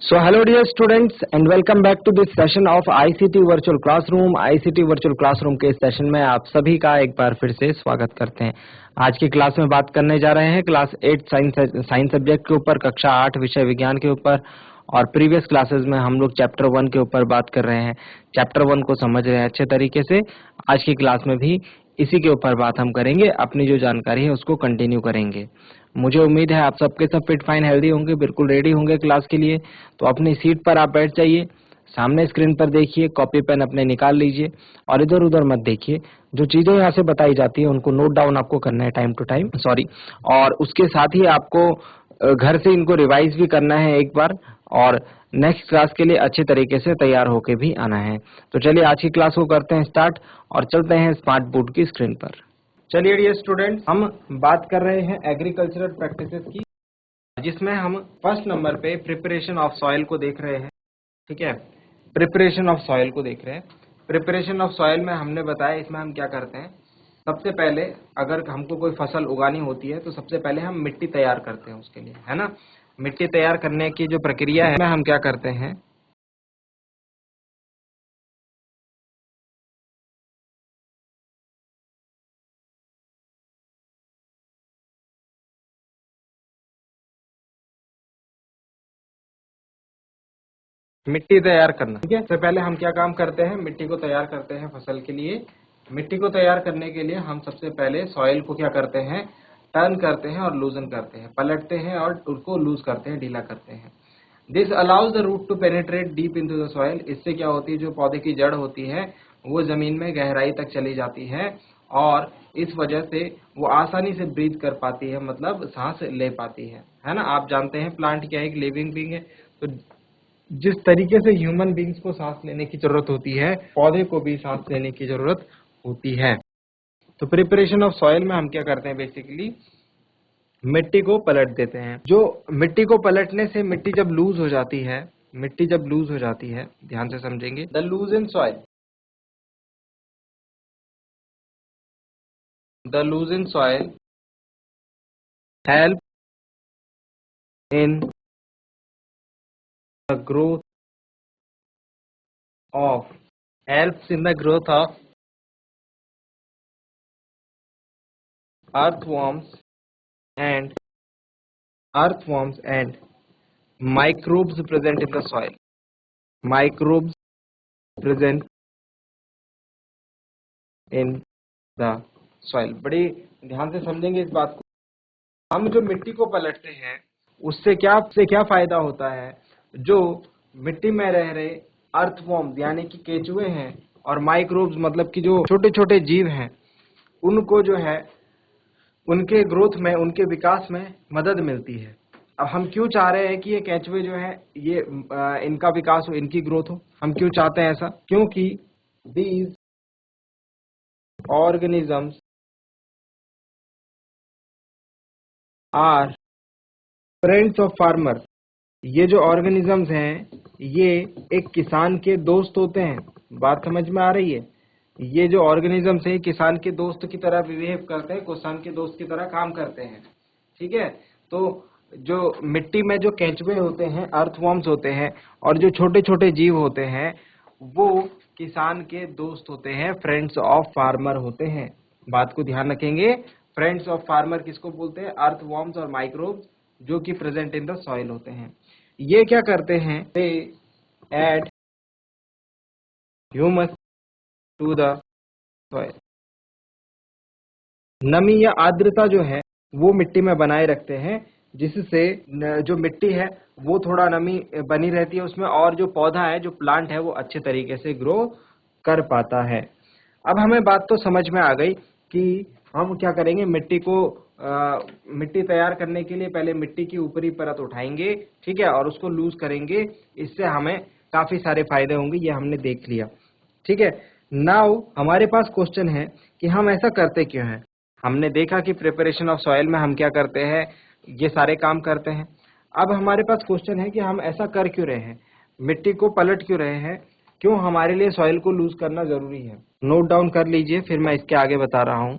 So hello dear students and welcome back to this session of ICT Virtual Classroom। ICT Virtual Classroom के इस session में आप सभी का एक बार फिर से स्वागत करते हैं। आज की क्लास में बात करने जा रहे हैं क्लास 8 साइंस सब्जेक्ट के ऊपर, कक्षा 8 विषय विज्ञान के ऊपर। और प्रीवियस क्लासेस में हम लोग चैप्टर 1 के ऊपर बात कर रहे हैं। चैप्टर 1 को समझ रहे हैं अच्छे तरीके से। आज की क्लास में भी इसी के ऊपर बात हम करेंगे, अपनी जो जानकारी है उसको कंटिन्यू करेंगे। मुझे उम्मीद है आप सबके सब फिट फाइन हेल्दी होंगे, बिल्कुल रेडी होंगे क्लास के लिए। तो अपनी सीट पर आप बैठ जाइए, सामने स्क्रीन पर देखिए, कॉपी पेन अपने निकाल लीजिए और इधर उधर मत देखिए। जो चीजें यहाँ से बताई जाती है उनको नोट डाउन आपको करना है टाइम टू टाइम, और उसके साथ ही आपको घर से इनको रिवाइज भी करना है एक बार, और नेक्स्ट क्लास के लिए अच्छे तरीके से तैयार होके भी आना है। तो चलिए आज की क्लास को करते हैं स्टार्ट और चलते हैं स्मार्ट बोर्ड की स्क्रीन पर। चलिए डियर स्टूडेंट्स, हम बात कर रहे हैं एग्रीकल्चरल प्रैक्टिसेस की, जिसमें हम फर्स्ट नंबर पे प्रिपरेशन ऑफ सॉइल को देख रहे हैं। ठीक है, प्रिपरेशन ऑफ सॉइल को देख रहे हैं। प्रिपरेशन ऑफ सॉइल में हमने बताया इसमें हम क्या करते हैं। सबसे पहले अगर हमको कोई फसल उगानी होती है तो सबसे पहले हम मिट्टी तैयार करते हैं उसके लिए, है ना। मिट्टी तैयार करने की जो प्रक्रिया है हम क्या करते हैं, मिट्टी तैयार करना। ठीक है, सबसे पहले हम क्या काम करते हैं, मिट्टी को तैयार करते हैं फसल के लिए। मिट्टी को तैयार करने के लिए हम सबसे पहले सॉइल को क्या करते हैं, टर्न करते हैं और लूजन करते हैं, पलटते हैं और उसको लूज करते हैं, ढीला करते हैं। This allows the root to penetrate deep into the soil. इससे क्या होती है, जो पौधे की जड़ होती है वो जमीन में गहराई तक चली जाती है और इस वजह से वो आसानी से ब्रीथ कर पाती है, मतलब सांस ले पाती है ना। आप जानते हैं प्लांट क्या है, एक लिविंग बीइंग है। तो जिस तरीके से ह्यूमन बींग्स को सांस लेने की जरूरत होती है, पौधे को भी सांस लेने की जरूरत होती है। तो प्रिपरेशन ऑफ सॉइल में हम क्या करते हैं, बेसिकली मिट्टी को पलट देते हैं। जो मिट्टी को पलटने से मिट्टी जब लूज हो जाती है, मिट्टी जब लूज हो जाती है, ध्यान से समझेंगे, the loose in soil, the loose in soil help in the growth of helps in the growth of earthworms and microbes present in the soil. Microbes present in the soil. बड़ी ध्यान से समझेंगे इस बात को। हम जो मिट्टी को पलटते हैं उससे क्या फायदा होता है, जो मिट्टी में रह रहे अर्थवॉर्म्स यानी कि केचुए हैं और माइक्रोब्स मतलब कि जो छोटे छोटे जीव हैं, उनको जो है उनके ग्रोथ में, उनके विकास में मदद मिलती है। अब हम क्यों चाह रहे हैं कि ये केंचुए जो है ये इनका विकास हो, इनकी ग्रोथ हो। हम क्यों चाहते हैं ऐसा, क्योंकि these organisms are friends of farmer. ये जो ऑर्गेनिजम्स हैं ये एक किसान के दोस्त होते हैं। बात समझ में आ रही है। ये जो ऑर्गेनिजम्स है किसान के दोस्त की तरह बिहेव करते हैं, किसान के दोस्त की तरह काम करते हैं। ठीक है, तो जो मिट्टी में जो केंचुए होते हैं, अर्थवॉर्म्स होते हैं, और जो छोटे छोटे जीव होते हैं वो किसान के दोस्त होते हैं, फ्रेंड्स ऑफ फार्मर होते हैं। बात को ध्यान रखेंगे, फ्रेंड्स ऑफ फार्मर किसको बोलते हैं, अर्थवॉर्म्स और माइक्रोब्स जो कि प्रेजेंट इन द सॉइल होते हैं। ये क्या करते हैं, they add humus to the soil. नमी या आर्द्रता जो है वो मिट्टी में बनाए रखते हैं, जिससे जो मिट्टी है वो थोड़ा नमी बनी रहती है उसमें, और जो पौधा है, जो प्लांट है, वो अच्छे तरीके से ग्रो कर पाता है। अब हमें बात तो समझ में आ गई कि हम क्या करेंगे, मिट्टी तैयार करने के लिए पहले मिट्टी की ऊपरी परत उठाएंगे, ठीक है, और उसको लूज करेंगे। इससे हमें काफी सारे फायदे होंगे, ये हमने देख लिया। ठीक है, नाउ हमारे पास क्वेश्चन है कि हम ऐसा करते क्यों हैं। हमने देखा कि प्रिपरेशन ऑफ सॉइल में हम क्या करते हैं, ये सारे काम करते हैं। अब हमारे पास क्वेश्चन है कि हम ऐसा कर क्यों रहे हैं, मिट्टी को पलट क्यों रहे हैं, क्यों हमारे लिए सॉइल को लूज करना जरूरी है। नोट डाउन कर लीजिए, फिर मैं इसके आगे बता रहा हूं।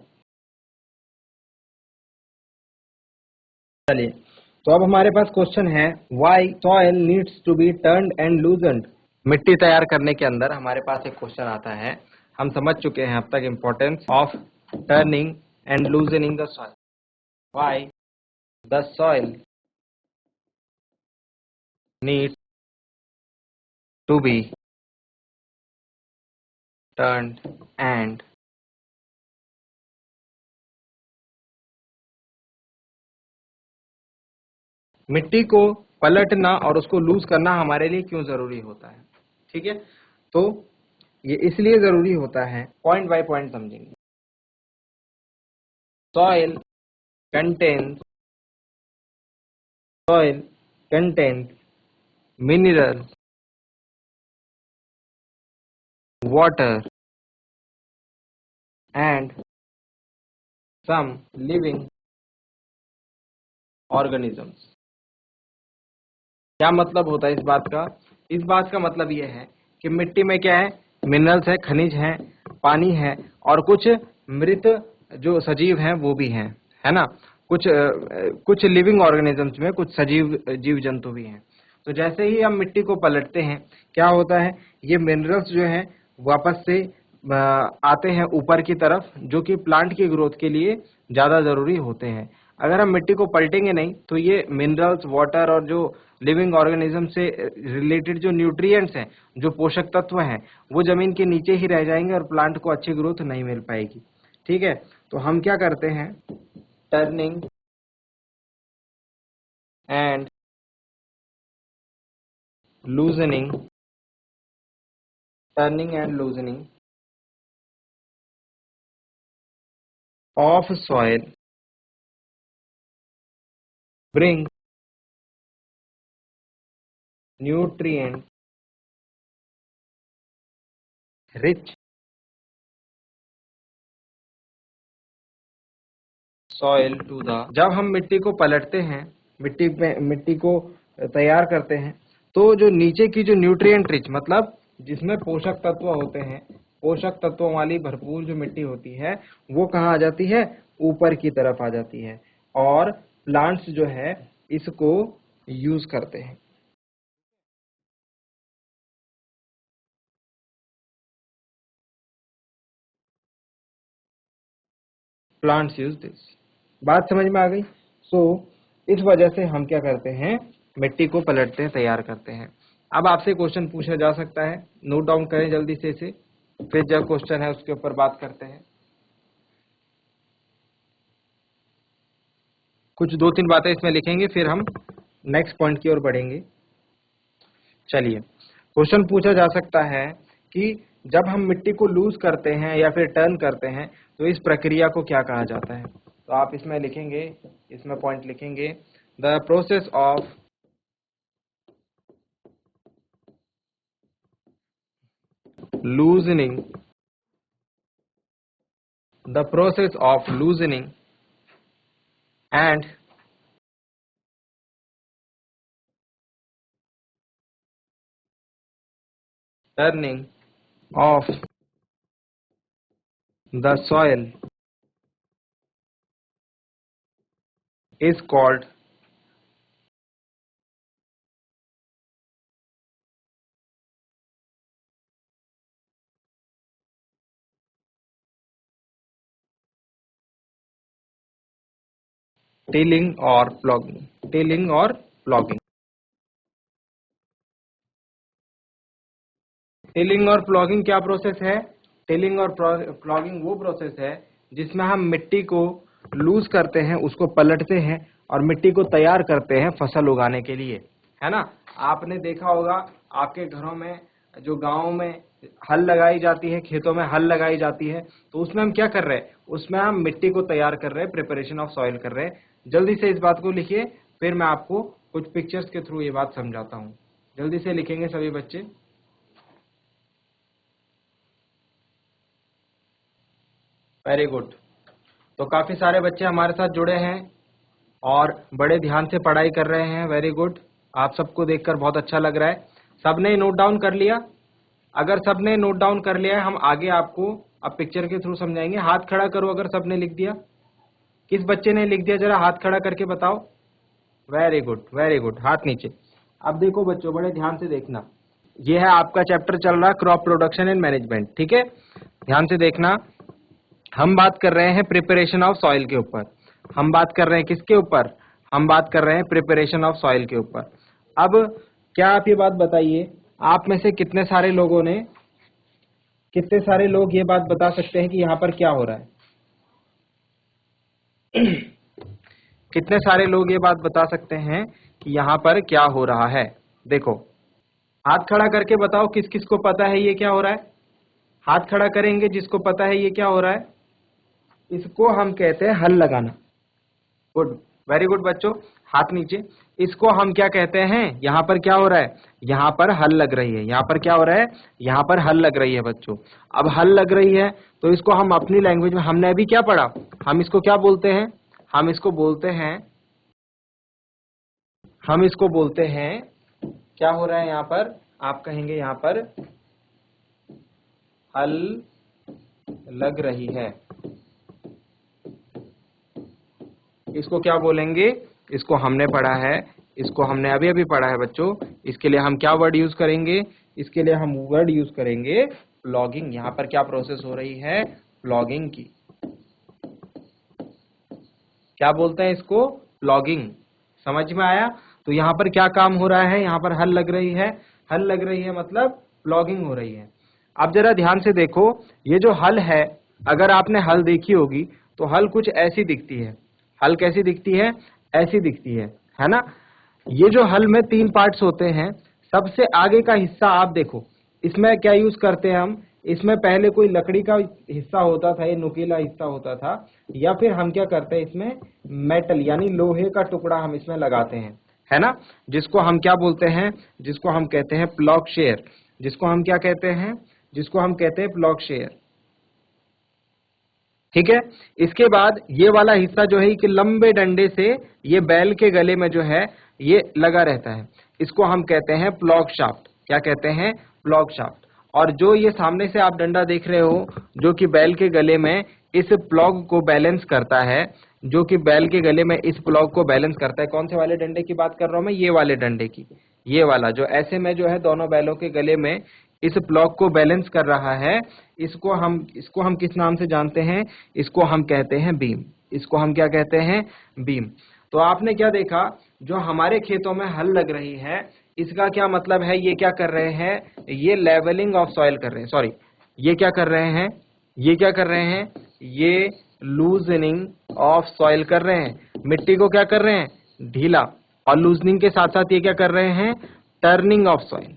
चलिए, तो अब हमारे पास क्वेश्चन है why soil needs to be turned and loosened. मिट्टी तैयार करने के अंदर हमारे पास एक क्वेश्चन आता है। हम समझ चुके हैं अब तक importance of turning and loosening the soil. Why the soil needs to be turned and मिट्टी को पलटना और उसको लूज करना हमारे लिए क्यों जरूरी होता है। ठीक है, तो ये इसलिए जरूरी होता है, पॉइंट बाय पॉइंट समझेंगे। Soil contains soil contains minerals, water and some living organisms। क्या मतलब होता है इस बात का? इस बात का मतलब यह है कि मिट्टी में क्या है, मिनरल्स है, खनिज है, पानी है और कुछ मृत जो सजीव हैं वो भी हैं, है ना। कुछ लिविंग ऑर्गेनिजम्स में कुछ सजीव जीव जंतु भी हैं। तो जैसे ही हम मिट्टी को पलटते हैं क्या होता है, ये मिनरल्स जो हैं वापस से आते हैं ऊपर की तरफ, जो कि प्लांट की ग्रोथ के लिए ज्यादा जरूरी होते हैं। अगर हम मिट्टी को पलटेंगे नहीं तो ये मिनरल्स, वाटर और जो लिविंग ऑर्गेनिज्म से रिलेटेड जो न्यूट्रिएंट्स हैं, जो पोषक तत्व हैं, वो जमीन के नीचे ही रह जाएंगे और प्लांट को अच्छी ग्रोथ नहीं मिल पाएगी। ठीक है, तो हम क्या करते हैं, turning and loosening, turning and loosening of soil bring nutrient rich soil to the. जब हम मिट्टी को पलटते हैं, मिट्टी को तैयार करते हैं, तो जो नीचे की जो न्यूट्रिएंट रिच मतलब जिसमें पोषक तत्व होते हैं, पोषक तत्वों वाली भरपूर जो मिट्टी होती है वो कहाँ आ जाती है, ऊपर की तरफ आ जाती है और प्लांट्स जो है इसको यूज करते हैं। Plants use this. बात समझ में आ गई? सो इस वजह से हम क्या करते हैं, मिट्टी को पलटते हैं, तैयार करते हैं। अब आपसे क्वेश्चन पूछा जा सकता है, नोट डाउन करें जल्दी से इसे, फिर जब क्वेश्चन है उसके ऊपर बात करते हैं। कुछ 2-3 बातें इसमें लिखेंगे, फिर हम नेक्स्ट पॉइंट की ओर बढ़ेंगे। चलिए, क्वेश्चन पूछा जा सकता है कि जब हम मिट्टी को लूज करते हैं या फिर टर्न करते हैं तो इस प्रक्रिया को क्या कहा जाता है। तो आप इसमें लिखेंगे, इसमें पॉइंट लिखेंगे, the process of loosening, the process of loosening and turning of the soil is called tilling or ploughing। tilling और ploughing। टिलिंग और प्लॉगिंग क्या प्रोसेस है? टिलिंग और प्लॉगिंग वो प्रोसेस है जिसमें हम मिट्टी को लूज करते हैं, उसको पलटते हैं और मिट्टी को तैयार करते हैं फसल उगाने के लिए, है ना। आपने देखा होगा आपके घरों में, जो गाँव में हल लगाई जाती है, खेतों में हल लगाई जाती है, तो उसमें हम क्या कर रहे हैं, उसमें हम मिट्टी को तैयार कर रहे हैं, प्रिपरेशन ऑफ सॉइल कर रहे हैं। जल्दी से इस बात को लिखिए, फिर मैं आपको कुछ पिक्चर्स के थ्रू ये बात समझाता हूँ। जल्दी से लिखेंगे सभी बच्चे। Very good. तो काफी सारे बच्चे हमारे साथ जुड़े हैं और बड़े ध्यान से पढ़ाई कर रहे हैं। वेरी गुड, आप सबको देखकर बहुत अच्छा लग रहा है। सबने नोट डाउन कर लिया? अगर सबने नोट डाउन कर लिया है, हम आगे आपको अब पिक्चर के थ्रू समझाएंगे। हाथ खड़ा करो अगर सबने लिख दिया। किस बच्चे ने लिख दिया, जरा हाथ खड़ा करके बताओ। वेरी गुड, वेरी गुड, हाथ नीचे। अब देखो बच्चों, बड़े ध्यान से देखना, ये है आपका चैप्टर चल रहा क्रॉप प्रोडक्शन एंड मैनेजमेंट, ठीक है। ध्यान से देखना, हम बात कर रहे हैं प्रिपरेशन ऑफ सॉइल के ऊपर। हम बात कर रहे हैं किसके ऊपर? हम बात कर रहे हैं प्रिपरेशन ऑफ सॉइल के ऊपर। अब क्या आप ये बात बताइए, आप में से कितने सारे लोग ये बात बता सकते हैं कि यहाँ पर क्या हो रहा है? कितने सारे लोग ये बात बता सकते हैं कि यहाँ पर क्या हो रहा है? देखो, हाथ खड़ा करके बताओ किस किस को पता है ये क्या हो रहा है। हाथ खड़ा करेंगे जिसको पता है ये क्या हो रहा है। इसको हम कहते हैं हल लगाना। गुड, वेरी गुड बच्चों, हाथ नीचे। इसको हम क्या कहते हैं? यहाँ पर क्या हो रहा है? यहाँ पर हल लग रही है। यहाँ पर क्या हो रहा है? यहाँ पर हल लग रही है बच्चों। अब हल लग रही है तो इसको हम अपनी लैंग्वेज में, हमने अभी क्या पढ़ा, हम इसको क्या बोलते हैं? हम इसको बोलते हैं क्या हो रहा है यहाँ पर? आप कहेंगे यहाँ पर हल लग रही है। इसको क्या बोलेंगे? इसको हमने पढ़ा है, इसको हमने अभी अभी पढ़ा है बच्चों। इसके लिए हम क्या वर्ड यूज करेंगे? इसके लिए हम वर्ड यूज करेंगे प्लॉगिंग। यहाँ पर क्या प्रोसेस हो रही है? प्लॉगिंग की। क्या बोलते हैं इसको? प्लॉगिंग। समझ में आया? तो यहाँ पर क्या काम हो रहा है? यहाँ पर हल लग रही है। हल लग रही है मतलब प्लॉगिंग हो रही है। अब जरा ध्यान से देखो, ये जो हल है, अगर आपने हल देखी होगी तो हल कुछ ऐसी दिखती है। हल कैसी दिखती है? ऐसी दिखती है ना। ये जो हल में 3 पार्ट्स होते हैं, सबसे आगे का हिस्सा आप देखो, इसमें क्या यूज करते हैं हम? इसमें पहले कोई लकड़ी का हिस्सा होता था, ये नुकीला हिस्सा होता था, या फिर हम क्या करते हैं इसमें मेटल यानी लोहे का टुकड़ा हम इसमें लगाते हैं, है ना, जिसको हम क्या बोलते हैं? जिसको हम कहते हैं प्लॉग शेयर। जिसको हम क्या कहते हैं? जिसको हम कहते हैं प्लॉग शेयर। ठीक है। इसके बाद ये वाला हिस्सा जो है कि लंबे डंडे से ये बैल के गले में जो है ये लगा रहता है, इसको हम कहते हैं प्लॉग शाफ्ट। क्या कहते हैं? Plough shaft. और जो ये सामने से आप डंडा देख रहे हो, जो कि बैल के गले में इस प्लॉग को बैलेंस करता है, जो कि बैल के गले में इस प्लॉग को बैलेंस करता है। कौन से वाले डंडे की बात कर रहा हूं मैं? ये वाले डंडे की। ये वाला जो ऐसे में जो है दोनों बैलों के गले में इस प्लॉग को बैलेंस कर रहा है, इसको हम किस नाम से जानते हैं? इसको हम कहते हैं बीम। इसको हम क्या कहते हैं? बीम। तो आपने क्या देखा, जो हमारे खेतों में हल लग रही है, इसका क्या मतलब है? ये क्या कर रहे हैं? ये लेवलिंग ऑफ सॉइल कर रहे हैं। सॉरी, ये क्या कर रहे हैं? ये क्या कर रहे हैं? ये लूजनिंग ऑफ सॉइल कर रहे हैं। मिट्टी को क्या कर रहे हैं? ढीला। और लूजनिंग के साथ साथ ये क्या कर रहे हैं? Turning of soil.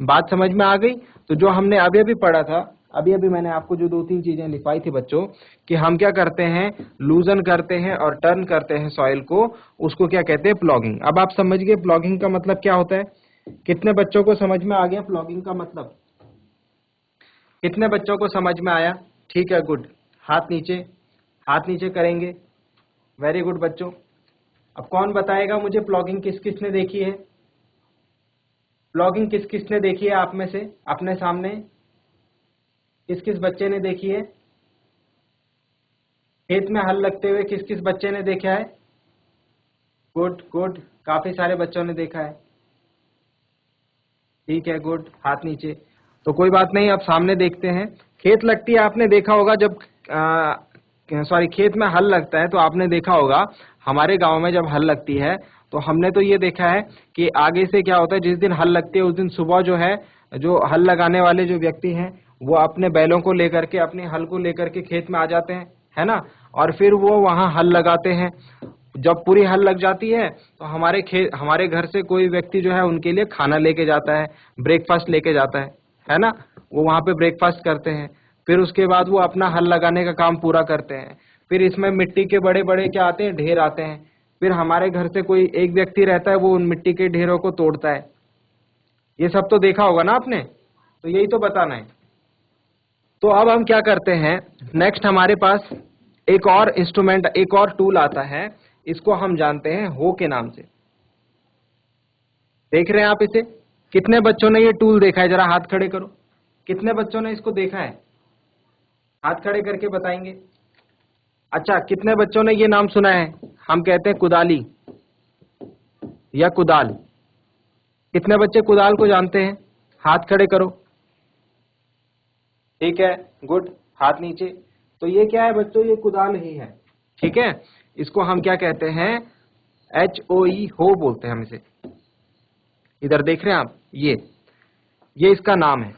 बात समझ में आ गई? तो जो हमने अभी अभी पढ़ा था, अभी अभी मैंने आपको जो 2-3 चीजें लिखवाई थी बच्चों, कि हम क्या करते हैं? लूजन करते हैं और टर्न करते हैं सॉइल को, उसको क्या कहते हैं? प्लॉगिंग। अब आप समझ गए प्लॉगिंग का मतलब क्या होता है? कितने बच्चों को समझ में आ गया प्लॉगिंग का मतलब? कितने बच्चों को समझ में आया? ठीक है, गुड। हाथ नीचे, हाथ नीचे करेंगे। वेरी गुड बच्चों। अब कौन बताएगा मुझे प्लॉगिंग किस किस ने देखी है? प्लॉगिंग किस किस ने देखी है आप में से? अपने सामने किस किस बच्चे ने देखी है? खेत में हल लगते हुए किस किस बच्चे ने देखा है? गुड गुड, काफी सारे बच्चों ने देखा है। ठीक है, गुड, हाथ नीचे। तो कोई बात नहीं, अब सामने देखते हैं। खेत लगती है, आपने देखा होगा जब सॉरी खेत में हल लगता है तो आपने देखा होगा, हमारे गांव में जब हल लगती है तो हमने तो ये देखा है कि आगे से क्या होता है, जिस दिन हल लगती है उस दिन सुबह जो है, जो हल लगाने वाले जो व्यक्ति हैं वो अपने बैलों को लेकर के, अपने हल को लेकर के खेत में आ जाते हैं, है ना। और फिर वो वहां हल लगाते हैं। जब पूरी हल लग जाती है तो हमारे घर से कोई व्यक्ति जो है उनके लिए खाना लेके जाता है, ब्रेकफास्ट लेके जाता है ना। वो वहां पे ब्रेकफास्ट करते हैं, फिर उसके बाद वो अपना हल लगाने का काम पूरा करते हैं। फिर इसमें मिट्टी के बड़े बड़े क्या आते हैं? ढेर आते हैं। फिर हमारे घर से कोई एक व्यक्ति रहता है, वो उन मिट्टी के ढेरों को तोड़ता है। ये सब तो देखा होगा ना आपने, तो यही तो बताना है। तो अब हम क्या करते हैं, नेक्स्ट हमारे पास एक और इंस्ट्रूमेंट, एक और टूल आता है, इसको हम जानते हैं हो के नाम से। देख रहे हैं आप इसे? कितने बच्चों ने ये टूल देखा है? जरा हाथ खड़े करो। कितने बच्चों ने इसको देखा है? हाथ खड़े करके बताएंगे। अच्छा, कितने बच्चों ने ये नाम सुना है? हम कहते हैं कुदाली। या कुदाल? कितने बच्चे कुदाल को जानते हैं? हाथ खड़े करो। ठीक है, गुड, हाथ नीचे। तो ये क्या है बच्चों? ये कुदाल ही है। ठीक है, इसको हम क्या कहते हैं? HOE, हो बोलते हैं हम इसे। इधर देख रहे हैं आप, ये इसका नाम है।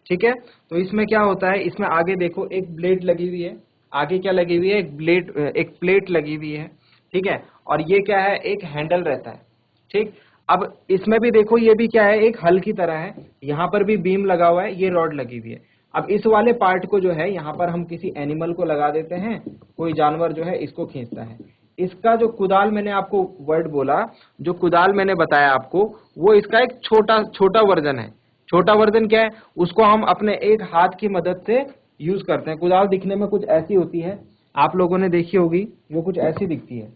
ठीक है, तो इसमें क्या होता है? इसमें आगे देखो एक ब्लेड लगी हुई है। आगे क्या लगी हुई है? एक प्लेट लगी हुई है। ठीक है, और ये क्या है? एक हैंडल रहता है। ठीक, अब इसमें भी देखो, ये भी क्या है? एक हल की तरह है। यहाँ पर भी बीम लगा हुआ है, ये रॉड लगी हुई है। अब इस वाले पार्ट को जो है यहाँ पर हम किसी एनिमल को लगा देते हैं, कोई जानवर जो है इसको खींचता है। इसका जो कुदाल मैंने आपको वर्ड बोला, जो कुदाल मैंने बताया आपको, वो इसका एक छोटा वर्जन है। छोटा वर्जन क्या है? उसको हम अपने एक हाथ की मदद से यूज करते हैं। कुदाल दिखने में कुछ ऐसी होती है, आप लोगों ने देखी होगी, वो कुछ ऐसी दिखती है।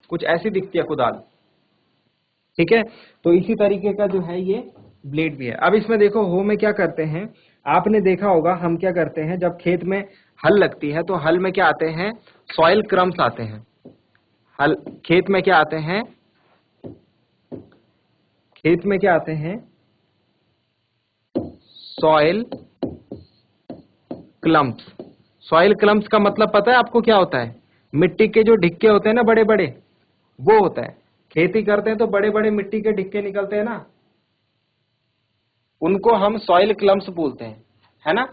कुछ ऐसी दिखती है कुदाल। ठीक है, तो इसी तरीके का जो है ये ब्लेड भी है। अब इसमें देखो, हो में क्या करते हैं? आपने देखा होगा हम क्या करते हैं, जब खेत में हल लगती है तो हल में क्या आते हैं? सॉइल क्रम्स आते हैं। हल खेत में क्या आते हैं? खेत में क्या आते हैं? Soil clumps. सॉइल क्लम्प्स का मतलब पता है आपको क्या होता है? मिट्टी के जो ढिक्के होते हैं ना, बड़े बड़े, वो होता है। खेती करते हैं तो बड़े बड़े मिट्टी के ढिक्के निकलते हैं ना, उनको हम सॉइल क्लम्प्स बोलते हैं, है ना।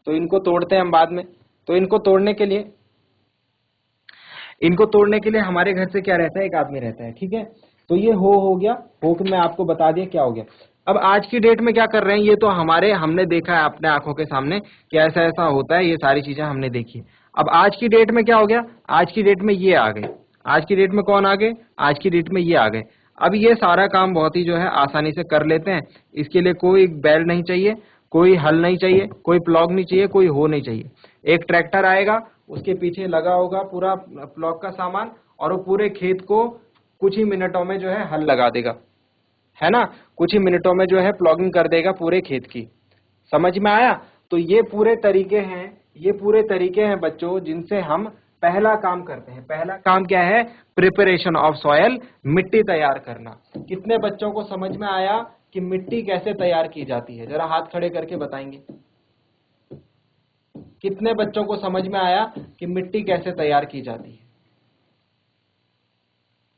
तो इनको तोड़ते हैं हम बाद में। तो इनको तोड़ने के लिए हमारे घर से क्या रहता है? एक आदमी रहता है। ठीक है, तो ये हो गया। हो कि मैं आपको बता दिया क्या हो गया। अब आज की डेट में क्या कर रहे हैं? ये तो हमने देखा है अपने आंखों के सामने कि ऐसा ऐसा होता है, ये सारी चीजें हमने देखी। अब आज की डेट में क्या हो गया? आज की डेट में ये आ गए। आज की डेट में कौन आ गए? आज की डेट में ये आ गए। अब ये सारा काम बहुत ही जो है आसानी से कर लेते हैं। इसके लिए कोई बैल नहीं चाहिए, कोई हल नहीं चाहिए, कोई प्लॉग नहीं चाहिए, कोई हो नहीं चाहिए। एक ट्रैक्टर आएगा, उसके पीछे लगा होगा पूरा प्लॉग का सामान, और वो पूरे खेत को कुछ ही मिनटों में जो है हल लगा देगा, है ना। कुछ ही मिनटों में जो है प्लॉगिंग कर देगा पूरे खेत की। समझ में आया? तो ये पूरे तरीके हैं बच्चों, जिनसे हम पहला काम करते हैं। पहला काम क्या है? प्रिपरेशन ऑफ सॉयल, मिट्टी तैयार करना। कितने बच्चों को समझ में आया कि मिट्टी कैसे तैयार की जाती है? जरा हाथ खड़े करके बताएंगे। कितने बच्चों को समझ में आया कि मिट्टी कैसे तैयार की जाती है?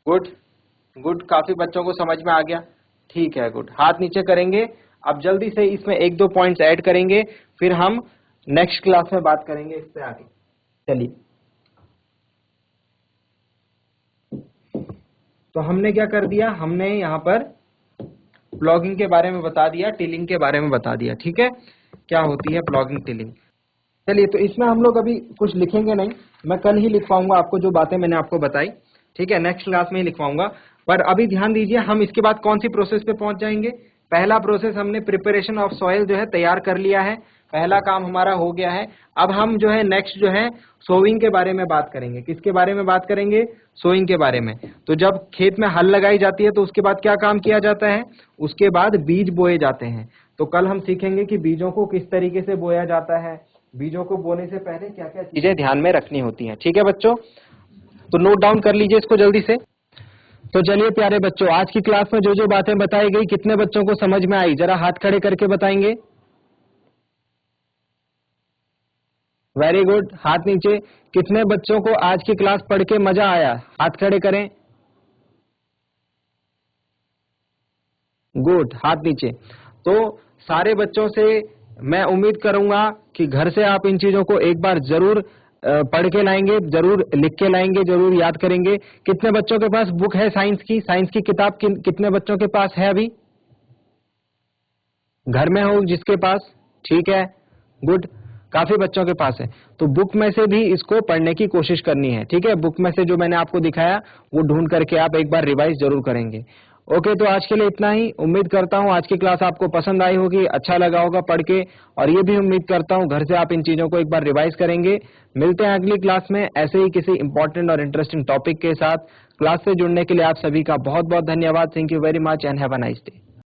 गुड, गुड, काफी बच्चों को समझ में आ गया। ठीक है, गुड, हाथ नीचे करेंगे। अब जल्दी से इसमें एक दो पॉइंट्स ऐड करेंगे, फिर हम नेक्स्ट क्लास में बात करेंगे इस पे आगे। चलिए, तो हमने क्या कर दिया? हमने यहाँ पर प्लॉगिंग के बारे में बता दिया, टिलिंग के बारे में बता दिया। ठीक है, क्या होती है प्लॉगिंग, टिलिंग। चलिए, तो इसमें हम लोग अभी कुछ लिखेंगे नहीं, मैं कल ही लिखवाऊंगा आपको जो बातें मैंने आपको बताई। ठीक है, नेक्स्ट क्लास में ही लिखवाऊंगा। पर अभी ध्यान दीजिए, हम इसके बाद कौन सी प्रोसेस पे पहुंच जाएंगे? पहला प्रोसेस हमने प्रिपरेशन ऑफ सॉइल जो है तैयार कर लिया है, पहला काम हमारा हो गया है। अब हम जो है नेक्स्ट जो है सोइंग के बारे में बात करेंगे। किसके बारे में बात करेंगे? सोइंग के बारे में। तो जब खेत में हल लगाई जाती है तो उसके बाद क्या काम किया जाता है? उसके बाद बीज बोए जाते हैं। तो कल हम सीखेंगे कि बीजों को किस तरीके से बोया जाता है, बीजों को बोने से पहले क्या क्या चीजें ध्यान में रखनी होती हैं। ठीक है बच्चों, तो नोट डाउन कर लीजिए इसको जल्दी से। तो चलिए प्यारे बच्चों, आज की क्लास में जो जो बातें बताई गई, कितने बच्चों को समझ में आई? जरा हाथ खड़े करके बताएंगे। वेरी गुड, हाथ नीचे। कितने बच्चों को आज की क्लास पढ़ के मजा आया? हाथ खड़े करें। गुड, हाथ नीचे। तो सारे बच्चों से मैं उम्मीद करूंगा कि घर से आप इन चीजों को एक बार जरूर पढ़ के लाएंगे, जरूर लिख के लाएंगे, जरूर याद करेंगे। कितने बच्चों के पास बुक है साइंस की? साइंस की किताब कितने बच्चों के पास है अभी? घर में हो जिसके पास, ठीक है, गुड, काफी बच्चों के पास है। तो बुक में से भी इसको पढ़ने की कोशिश करनी है। ठीक है, बुक में से जो मैंने आपको दिखाया वो ढूंढ करके आप एक बार रिवाइज जरूर करेंगे। ओके, तो आज के लिए इतना ही। उम्मीद करता हूँ आज की क्लास आपको पसंद आई होगी, अच्छा लगा होगा पढ़ के, और ये भी उम्मीद करता हूँ घर से आप इन चीजों को एक बार रिवाइज करेंगे। मिलते हैं अगली क्लास में ऐसे ही किसी इंपॉर्टेंट और इंटरेस्टिंग टॉपिक के साथ। क्लास से जुड़ने के लिए आप सभी का बहुत बहुत धन्यवाद। Thank you very much and have a nice day.